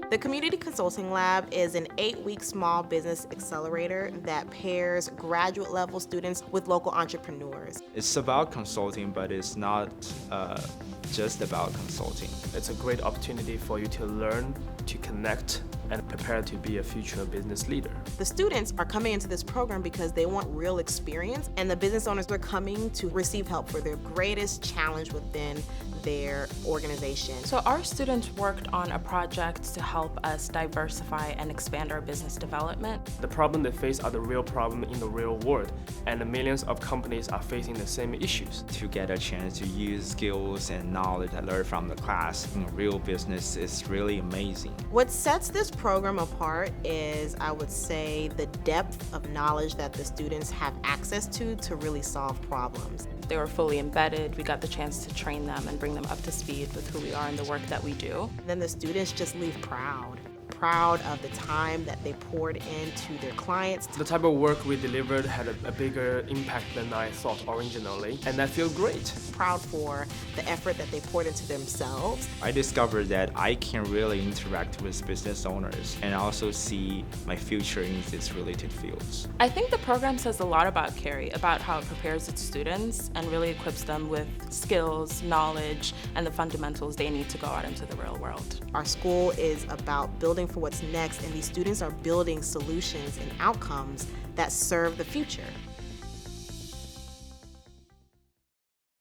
The Community Consulting Lab is an 8-week small business accelerator that pairs graduate level students with local entrepreneurs. It's about consulting, but it's not just about consulting. It's a great opportunity for you to learn, to connect, and prepare to be a future business leader. The students are coming into this program because they want real experience, and the business owners are coming to receive help for their greatest challenge within their organization. So our students worked on a project to help us diversify and expand our business development. The problem they face are the real problem in the real world, and the millions of companies are facing the same issues. To get a chance to use skills and knowledge I learned from the class in real business is really amazing. What sets this program apart is, I would say, the depth of knowledge that the students have access to really solve problems. They were fully embedded. We got the chance to train them and bring them up to speed with who we are and the work that we do. Then the students just leave proud of the time that they poured into their clients. The type of work we delivered had a bigger impact than I thought originally, and I feel great. Proud for the effort that they poured into themselves. I discovered that I can really interact with business owners and also see my future in these related fields. I think the program says a lot about Carey, about how it prepares its students and really equips them with skills, knowledge, and the fundamentals they need to go out into the real world. Our school is about building for what's next, and these students are building solutions and outcomes that serve the future.